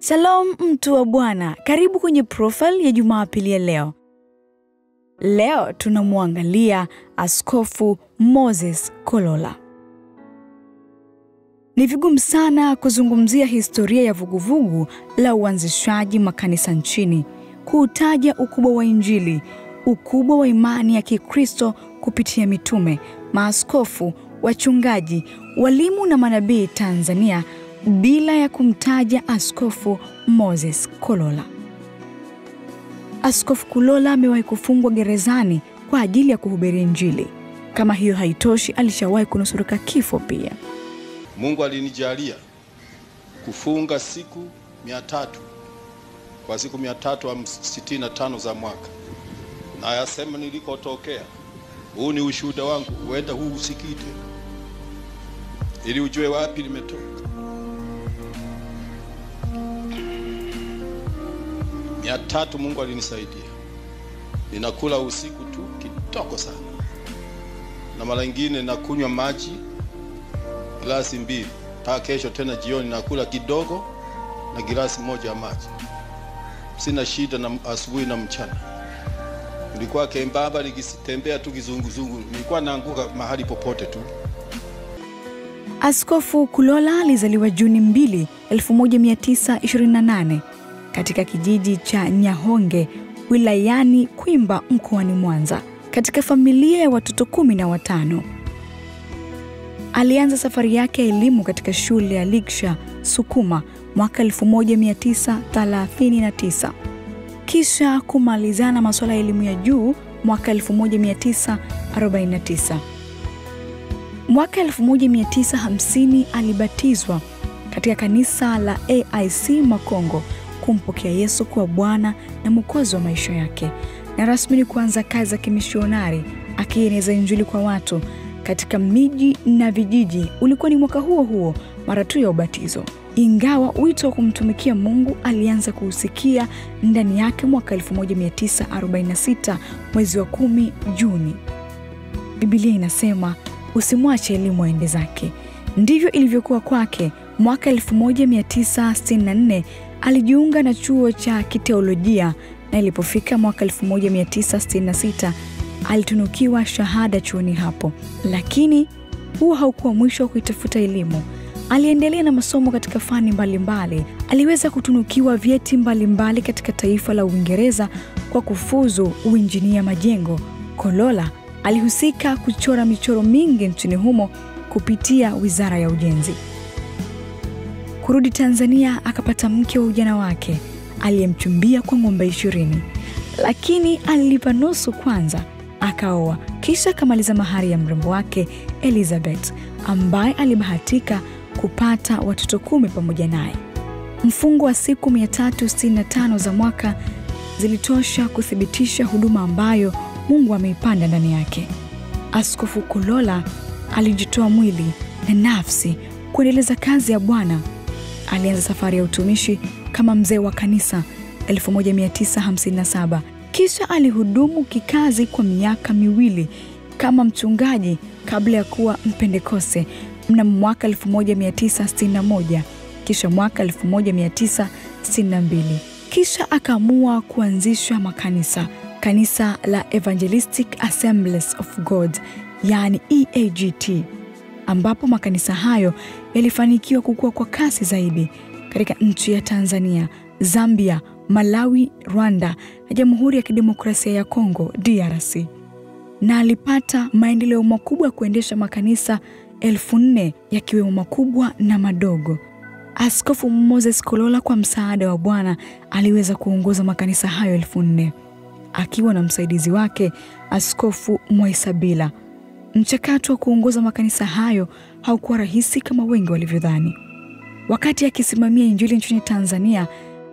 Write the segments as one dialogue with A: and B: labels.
A: Shalom mtu wa Bwana, karibu kwenye profile ya Jumapili ya leo. Leo tunamwangalia Askofu Moses Kolola. Ni vigumu sana kuzungumzia historia ya vuguvugu la uanzishaji makanisa nchini, kuutaja ukubwa wa Injili, ukubwa wa imani ya Kikristo kupitia mitume, maaskofu, wachungaji, walimu na manabii Tanzania bila ya kumtaja Askofu Moses Kolola. Askofu Kolola amewahi kufungwa gerezani kwa ajili ya kuhubiri Injili. Kama hiyo haitoshi, alishawahi kunusurika kifo pia.
B: Mungu alinijalia kufunga siku 300 kwa siku 365 za mwaka. Na yasema nilikotokea. Huu ni ushuhuda wangu, uenda huu usikite, ili ujue wapi nimetoka. 300 Mungu alinisaidia. Ninakula usiku tu kitoko sana. Na mara nyingine nakunywa maji glasi 2. Mpaka kesho tena jioni nakula kidogo na glasi 1 ya maji. Sina shida na asubuhi na mchana. Nilikuwa kembamba nikitembea tu kizunguzungu. Nilikuwa naanguka mahali popote tu.
A: Askofu Kolola alizaliwa Juni 2, 1928 katika kijiji cha Nyahonge, wilayani Kwimba, mkoani Mwanza, katika familia ya watoto 15. Alianza safari yake ya elimu katika shule ya Ligsha, Sukuma, mwaka 1939. Kisha kumalizana masuala ya elimu ya juu mwaka 1949. Mwaka 1950 alibatizwa katika kanisa la AIC Makongo kumpokea Yesu kuwa Bwana na Mwokozi wa maisha yake, na rasmi kuanza kazi za kimishonari akieneza Injili kwa watu katika miji na vijiji. Ulikuwa ni mwaka huo huo mara tu ya ubatizo, ingawa wito wa kumtumikia Mungu alianza kuusikia ndani yake mwaka 1946 mwezi wa 10 Juni. Biblia inasema usimwache elimu aende zake. Ndivyo ilivyokuwa kwake. Mwaka 1964 alijiunga na chuo cha kiteolojia, na ilipofika mwaka 1966 alitunukiwa shahada chuoni hapo. Lakini huo haukuwa mwisho wa kuitafuta elimu. Aliendelea na masomo katika fani mbalimbali. Aliweza kutunukiwa vyeti mbalimbali katika taifa la Uingereza kwa kufuzu uinjinia majengo. Kolola alihusika kuchora michoro mingi nchini humo kupitia Wizara ya Ujenzi. Kurudi Tanzania, akapata mke wa ujana wake aliyemchumbia kwa ng'ombe 20, lakini alilipa nusu kwanza, akaoa, kisha akamaliza mahari ya mrembo wake Elizabeth, ambaye alibahatika kupata watoto 10 pamoja naye. Mfungo wa siku 365 za mwaka zilitosha kuthibitisha huduma ambayo Mungu ameipanda ndani yake. Askofu Kolola alijitoa mwili na nafsi kuendeleza kazi ya Bwana. Alianza safari ya utumishi kama mzee wa kanisa 1957. Kisha alihudumu kikazi kwa miaka 2 kama mchungaji kabla ya kuwa Mpentekoste mnamo mwaka 1961, kisha mwaka 1962. Kisha akaamua kuanzisha makanisa, kanisa la Evangelistic Assemblies of God, yani EAGT, ambapo makanisa hayo yalifanikiwa kukua kwa kasi zaidi katika nchi ya Tanzania, Zambia, Malawi, Rwanda na Jamhuri ya Kidemokrasia ya Kongo DRC. Na alipata maendeleo makubwa ya kuendesha makanisa 4,000 yakiwemo makubwa na madogo. Askofu Moses Kolola kwa msaada wa Bwana aliweza kuongoza makanisa hayo 4,000 akiwa na msaidizi wake Askofu Mwaisabila. Mchakato wa kuongoza makanisa hayo haukuwa rahisi kama wengi walivyodhani. Wakati akisimamia Injili nchini Tanzania,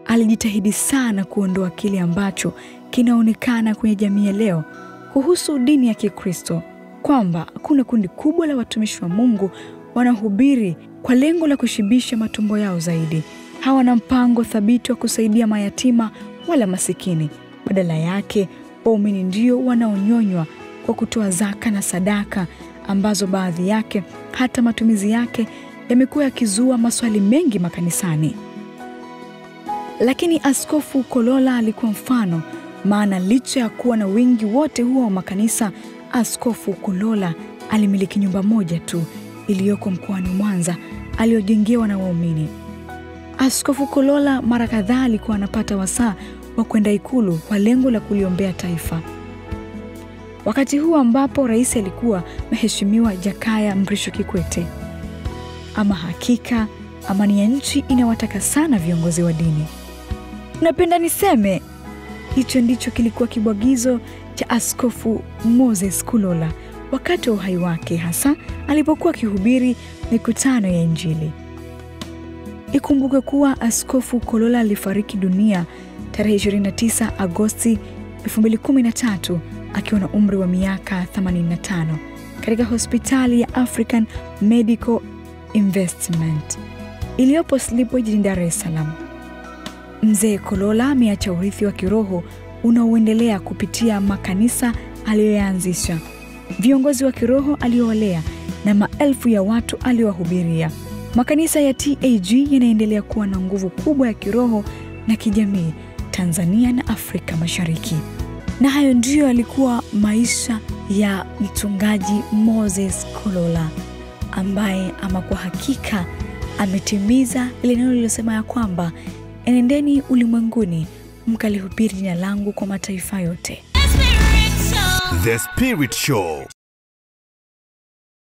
A: alijitahidi sana kuondoa kile ambacho kinaonekana kwenye jamii ya leo kuhusu dini ya Kikristo, kwamba kuna kundi kubwa la watumishi wa Mungu wanahubiri kwa lengo la kushibisha matumbo yao zaidi. Hawana mpango thabiti wa kusaidia mayatima wala masikini. Badala yake, waumini ndio wanaonyonywa kwa kutoa zaka na sadaka, ambazo baadhi yake hata matumizi yake yamekuwa yakizua maswali mengi makanisani. Lakini Askofu Kolola alikuwa mfano, maana licha ya kuwa na wingi wote huo wa makanisa, Askofu Kolola alimiliki nyumba moja tu iliyoko mkoani Mwanza aliyojengewa na waumini. Askofu Kolola mara kadhaa alikuwa anapata wasaa wa kwenda Ikulu kwa lengo la kuliombea taifa. Wakati huu ambapo rais alikuwa Mheshimiwa Jakaya Mrisho Kikwete. Ama hakika amani ya nchi inawataka sana viongozi wa dini. Napenda niseme hicho ndicho kilikuwa kibwagizo cha Askofu Moses Kulola wakati wa uhai wake, hasa alipokuwa akihubiri mikutano ya Injili. Ikumbuke kuwa Askofu Kolola alifariki dunia tarehe 29 Agosti 2013 akiwa na umri wa miaka 85 katika hospitali ya African Medical Investment iliyopo Slipway jijini Dar es Salaam. Mzee Kolola ameacha urithi wa kiroho unaoendelea kupitia makanisa aliyoyaanzisha, viongozi wa kiroho aliowalea na maelfu ya watu aliowahubiria. Makanisa ya TAG yanaendelea kuwa na nguvu kubwa ya kiroho na kijamii Tanzania na Afrika Mashariki. Na hayo ndiyo yalikuwa maisha ya mchungaji Moses Kolola, ambaye ama kwa hakika ametimiza ile neno lililosema ya kwamba enendeni ulimwenguni mkalihubiri jina langu kwa mataifa yote.
C: The Spirit Show.